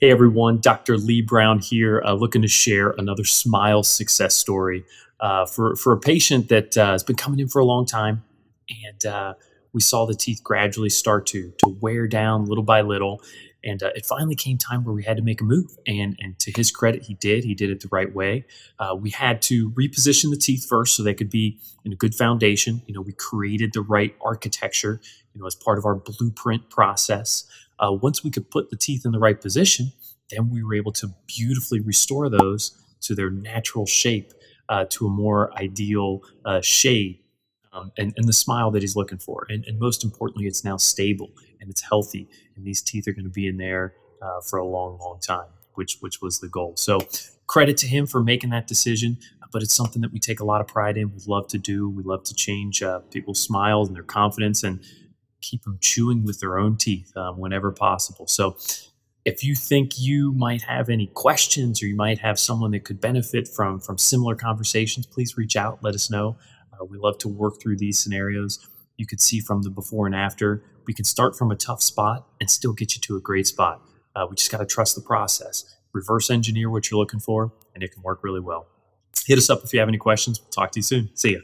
Hey everyone, Dr. Lee Brown here, looking to share another smile success story for a patient that has been coming in for a long time, and we saw the teeth gradually start to wear down little by little, and it finally came time where we had to make a move. And to his credit, he did. He did it the right way. We had to reposition the teeth first so they could be in a good foundation. We created the right architecture, as part of our blueprint process. Once we could put the teeth in the right position, then we were able to beautifully restore those to their natural shape, to a more ideal shade, and the smile that he's looking for. And most importantly, it's now stable and it's healthy, and these teeth are going to be in there for a long, long time, which was the goal. So credit to him for making that decision, but it's something that we take a lot of pride in. We love to do. We love to change people's smiles and their confidence, and keep them chewing with their own teeth whenever possible. So if you think you might have any questions, or you might have someone that could benefit from similar conversations, please reach out. Let us know. We love to work through these scenarios. You could see from the before and after. We can start from a tough spot and still get you to a great spot. We just got to trust the process. Reverse engineer what you're looking for, and it can work really well. Hit us up if you have any questions. We'll talk to you soon. See ya.